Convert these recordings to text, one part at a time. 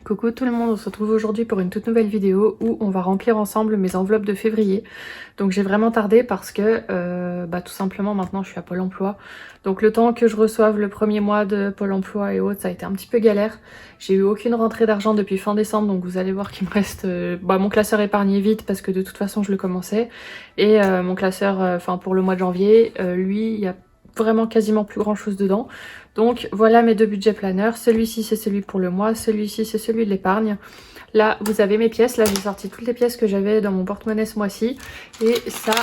Coucou tout le monde, on se retrouve aujourd'hui pour une toute nouvelle vidéo où on va remplir ensemble mes enveloppes de février. Donc j'ai vraiment tardé parce que tout simplement maintenant je suis à Pôle emploi. Donc le temps que je reçoive le premier mois de Pôle emploi et autres, ça a été un petit peu galère. J'ai eu aucune rentrée d'argent depuis fin décembre, donc vous allez voir qu'il me reste mon classeur épargné vite parce que de toute façon je le commençais. Et mon classeur, pour le mois de janvier, lui, il y a vraiment quasiment plus grand chose dedans. Donc voilà mes deux budgets planeurs, celui-ci c'est celui pour le mois, celui-ci c'est celui de l'épargne. Là vous avez mes pièces, là j'ai sorti toutes les pièces que j'avais dans mon porte-monnaie ce mois-ci. Et ça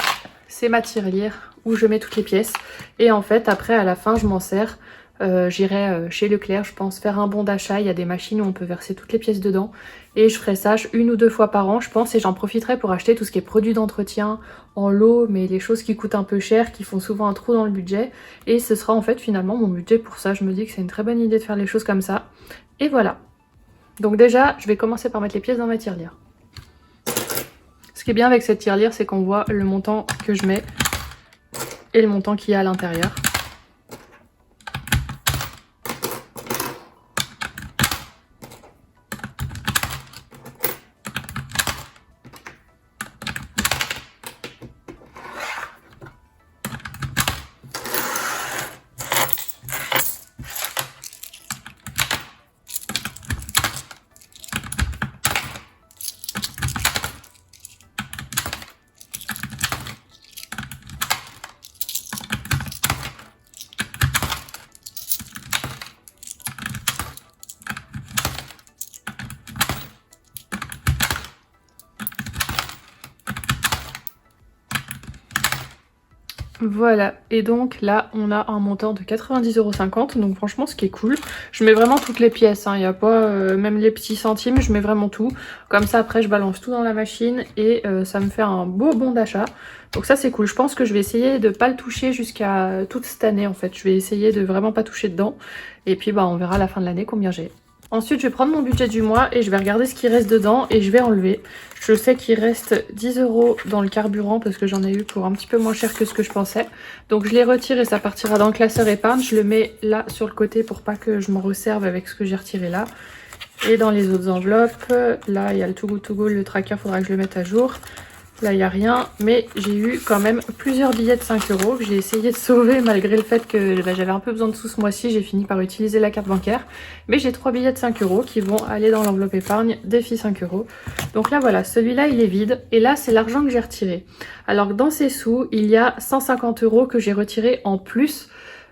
c'est ma tirelire où je mets toutes les pièces. Et en fait après à la fin je m'en sers. J'irai chez Leclerc, je pense, faire un bon d'achat. Il y a des machines où on peut verser toutes les pièces dedans. Et je ferai ça une ou deux fois par an, je pense. Et j'en profiterai pour acheter tout ce qui est produits d'entretien en lot, mais les choses qui coûtent un peu cher, qui font souvent un trou dans le budget. Et ce sera en fait finalement mon budget pour ça. Je me dis que c'est une très bonne idée de faire les choses comme ça. Et voilà. Donc déjà, je vais commencer par mettre les pièces dans ma tirelire. Ce qui est bien avec cette tirelire, c'est qu'on voit le montant que je mets et le montant qu'il y a à l'intérieur. Voilà, et donc là on a un montant de 90,50 €, donc franchement ce qui est cool. Je mets vraiment toutes les pièces, il n'y a pas même les petits centimes, je mets vraiment tout. Comme ça après je balance tout dans la machine et ça me fait un beau bon d'achat. Donc ça c'est cool, je pense que je vais essayer de pas le toucher jusqu'à toute cette année en fait. Je vais essayer de vraiment pas toucher dedans et puis on verra à la fin de l'année combien j'ai. Ensuite, je vais prendre mon budget du mois et je vais regarder ce qui reste dedans et je vais enlever. Je sais qu'il reste 10 € dans le carburant parce que j'en ai eu pour un petit peu moins cher que ce que je pensais. Donc je les retire et ça partira dans le classeur épargne. Je le mets là sur le côté pour pas que je m'en resserve avec ce que j'ai retiré là. Et dans les autres enveloppes, là il y a le Too Good To Go, le tracker, il faudra que je le mette à jour. Là il n'y a rien, mais j'ai eu quand même plusieurs billets de 5 € que j'ai essayé de sauver malgré le fait que j'avais un peu besoin de sous ce mois-ci. J'ai fini par utiliser la carte bancaire, mais j'ai 3 billets de 5 € qui vont aller dans l'enveloppe épargne défi 5 €. Donc là voilà, celui-là il est vide et là c'est l'argent que j'ai retiré. Alors dans ces sous, il y a 150 € que j'ai retiré en plus.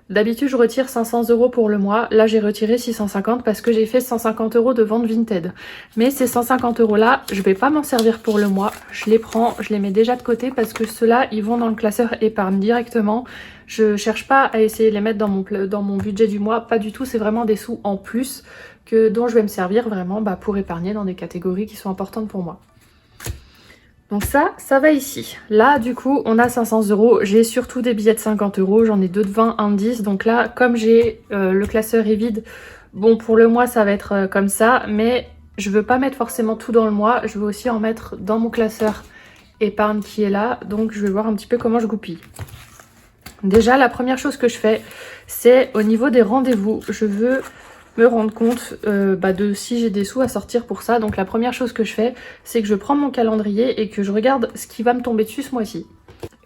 D'habitude je retire 500 € pour le mois, là j'ai retiré 650 parce que j'ai fait 150 € de vente Vinted. Mais ces 150 € là, je vais pas m'en servir pour le mois, je les prends, je les mets déjà de côté parce que ceux-là ils vont dans le classeur épargne directement. Je cherche pas à essayer de les mettre dans mon budget du mois, pas du tout, c'est vraiment des sous en plus dont je vais me servir vraiment pour épargner dans des catégories qui sont importantes pour moi. Donc ça va ici. Là, du coup, on a 500 €. J'ai surtout des billets de 50 €. J'en ai 2 de 20, un de 10. Donc là, comme j'ai le classeur est vide, bon, pour le mois, ça va être comme ça. Mais je veux pas mettre forcément tout dans le mois. Je veux aussi en mettre dans mon classeur épargne qui est là. Donc je vais voir un petit peu comment je goupille. Déjà, la première chose que je fais, c'est au niveau des rendez-vous. Je veux me rendre compte de si j'ai des sous à sortir pour ça. Donc la première chose que je fais, c'est que je prends mon calendrier et que je regarde ce qui va me tomber dessus ce mois-ci.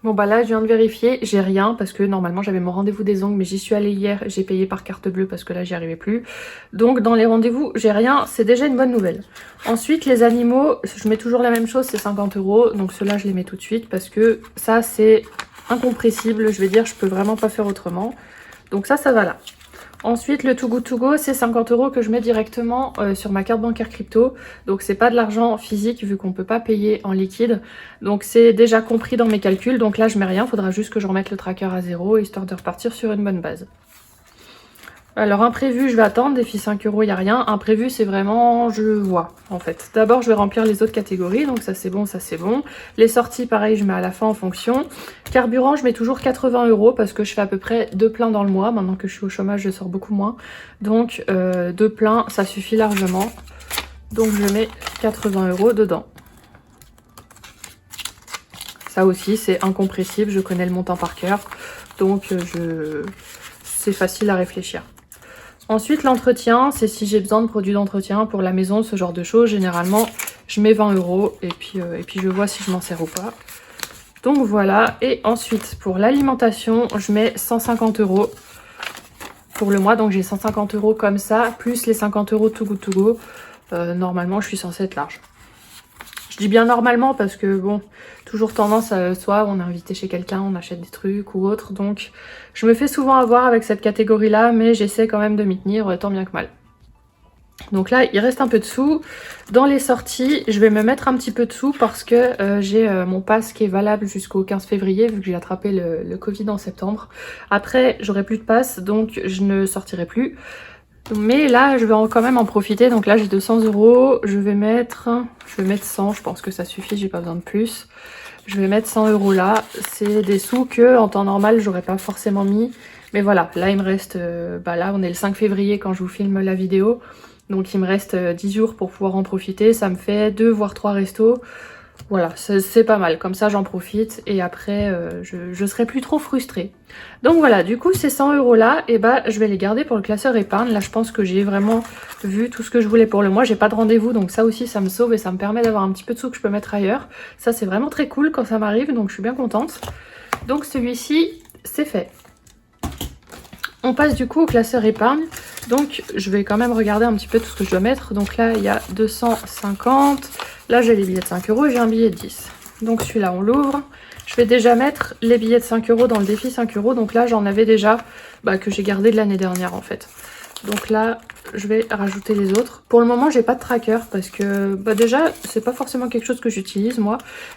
Bon là je viens de vérifier, j'ai rien parce que normalement j'avais mon rendez-vous des ongles mais j'y suis allée hier, j'ai payé par carte bleue parce que là j'y arrivais plus. Donc dans les rendez-vous j'ai rien, c'est déjà une bonne nouvelle. Ensuite les animaux, je mets toujours la même chose, c'est 50 €, donc ceux-là je les mets tout de suite parce que ça c'est incompressible, je vais dire je peux vraiment pas faire autrement. Donc ça va là. Ensuite, le Too Good To Go, c'est 50 € que je mets directement sur ma carte bancaire crypto. Donc c'est pas de l'argent physique vu qu'on peut pas payer en liquide. Donc c'est déjà compris dans mes calculs. Donc là je mets rien, faudra juste que je remette le tracker à 0 histoire de repartir sur une bonne base. Alors imprévu, je vais attendre, défi 5 €, il n'y a rien. Imprévu, c'est vraiment, je vois en fait. D'abord, je vais remplir les autres catégories, donc ça c'est bon, ça c'est bon. Les sorties, pareil, je mets à la fin en fonction. Carburant, je mets toujours 80 € parce que je fais à peu près 2 pleins dans le mois. Maintenant que je suis au chômage, je sors beaucoup moins. Donc 2 pleins, ça suffit largement. Donc je mets 80 € dedans. Ça aussi, c'est incompressible, je connais le montant par cœur. Donc c'est facile à réfléchir. Ensuite, l'entretien, c'est si j'ai besoin de produits d'entretien pour la maison, ce genre de choses. Généralement, je mets 20 € et puis je vois si je m'en sers ou pas. Donc voilà. Et ensuite, pour l'alimentation, je mets 150 € pour le mois. Donc j'ai 150 € comme ça, plus les 50 € Too Good To Go. Normalement, je suis censée être large. Je dis bien normalement parce que bon, toujours tendance à soit on est invité chez quelqu'un, on achète des trucs ou autre. Donc je me fais souvent avoir avec cette catégorie-là, mais j'essaie quand même de m'y tenir tant bien que mal. Donc là, il reste un peu de sous. Dans les sorties, je vais me mettre un petit peu de sous parce que j'ai mon pass qui est valable jusqu'au 15 février, vu que j'ai attrapé le Covid en septembre. Après, j'aurai plus de pass, donc je ne sortirai plus. Mais là, je vais quand même en profiter. Donc là, j'ai 200 €. Je vais mettre 100. Je pense que ça suffit, j'ai pas besoin de plus. Je vais mettre 100 € là. C'est des sous que en temps normal, j'aurais pas forcément mis. Mais voilà, là, il me reste... là, on est le 5 février quand je vous filme la vidéo. Donc il me reste 10 jours pour pouvoir en profiter. Ça me fait 2 voire 3 restos. Voilà, c'est pas mal. Comme ça, j'en profite. Et après, je serai plus trop frustrée. Donc voilà, du coup, ces 100 € là, et je vais les garder pour le classeur épargne. Là, je pense que j'ai vraiment vu tout ce que je voulais pour le mois. J'ai pas de rendez-vous, donc ça aussi, ça me sauve et ça me permet d'avoir un petit peu de sous que je peux mettre ailleurs. Ça, c'est vraiment très cool quand ça m'arrive, donc je suis bien contente. Donc celui-ci, c'est fait. On passe du coup au classeur épargne. Donc je vais quand même regarder un petit peu tout ce que je dois mettre. Donc là il y a 250. Là j'ai les billets de 5 € et j'ai un billet de 10. Donc celui-là on l'ouvre. Je vais déjà mettre les billets de 5 € dans le défi 5 €. Donc là j'en avais déjà que j'ai gardé de l'année dernière en fait. Donc là je vais rajouter les autres. Pour le moment j'ai pas de tracker parce que déjà c'est pas forcément quelque chose que j'utilise moi.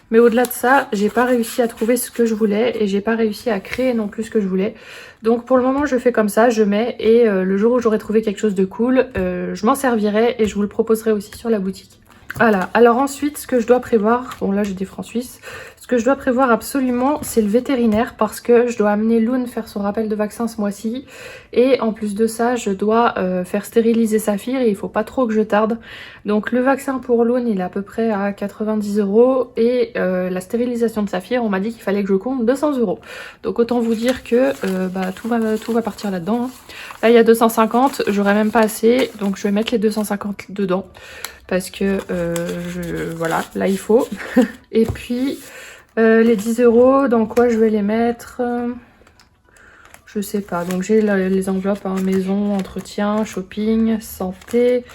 Mais au-delà de ça j'ai pas réussi à trouver ce que je voulais et j'ai pas réussi à créer non plus ce que je voulais. Donc pour le moment je fais comme ça, je mets et le jour où j'aurai trouvé quelque chose de cool, je m'en servirai et je vous le proposerai aussi sur la boutique. Voilà, alors ensuite ce que je dois prévoir, bon là j'ai des francs suisses, ce que je dois prévoir absolument c'est le vétérinaire parce que je dois amener Loun faire son rappel de vaccin ce mois-ci et en plus de ça je dois faire stériliser Saphir et il faut pas trop que je tarde. Donc le vaccin pour Loun il est à peu près à 90 € et la stérilisation de Saphir on m'a dit qu'il fallait que je compte 200 €. Donc autant vous dire que tout va partir là-dedans. Là il y a 250, j'aurai même pas assez donc je vais mettre les 250 dedans. Parce que voilà, là il faut. Et puis les 10 €, dans quoi je vais les mettre je sais pas. Donc j'ai les enveloppes maison, entretien, shopping, santé,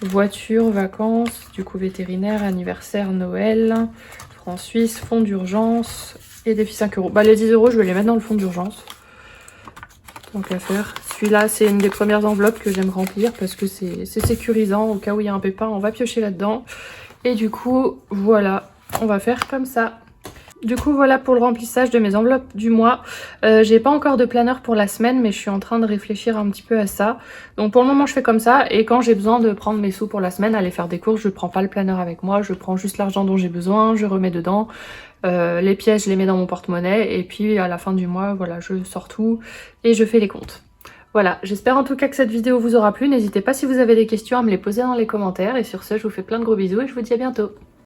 voiture, vacances, du coup vétérinaire, anniversaire, Noël, francs suisses, fonds d'urgence et défi 5 €. Les 10 € je vais les mettre dans le fonds d'urgence. Tant qu'à faire. Celui-là, c'est une des premières enveloppes que j'aime remplir parce que c'est sécurisant. Au cas où il y a un pépin, on va piocher là-dedans. Et du coup, voilà, on va faire comme ça. Du coup, voilà pour le remplissage de mes enveloppes du mois. J'ai pas encore de planeur pour la semaine, mais je suis en train de réfléchir un petit peu à ça. Donc pour le moment, je fais comme ça. Et quand j'ai besoin de prendre mes sous pour la semaine, aller faire des courses, je prends pas le planeur avec moi. Je prends juste l'argent dont j'ai besoin, je remets dedans. Les pièces, je les mets dans mon porte-monnaie. Et puis à la fin du mois, voilà, je sors tout et je fais les comptes. Voilà, j'espère en tout cas que cette vidéo vous aura plu. N'hésitez pas si vous avez des questions à me les poser dans les commentaires. Et sur ce, je vous fais plein de gros bisous et je vous dis à bientôt.